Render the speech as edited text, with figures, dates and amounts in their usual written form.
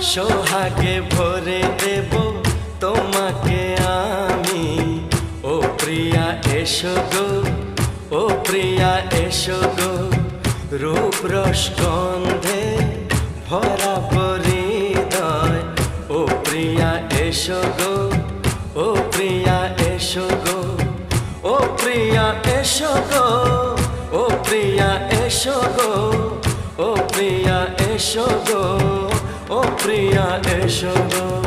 সোহাগে ভরে দেব তোমাকে আমি। ও প্রিয়া এসো গো, ও প্রিয়া এসো গো, রূপ রস গন্ধে ভরা হৃদয়। ও প্রিয়া এসো গো, ও প্রিয়া এসো গো, ও প্রিয়া এসো গো, ও প্রিয়া এসো গো, ও প্রিয়া এসো গো, ও প্রিয়া এসো গো।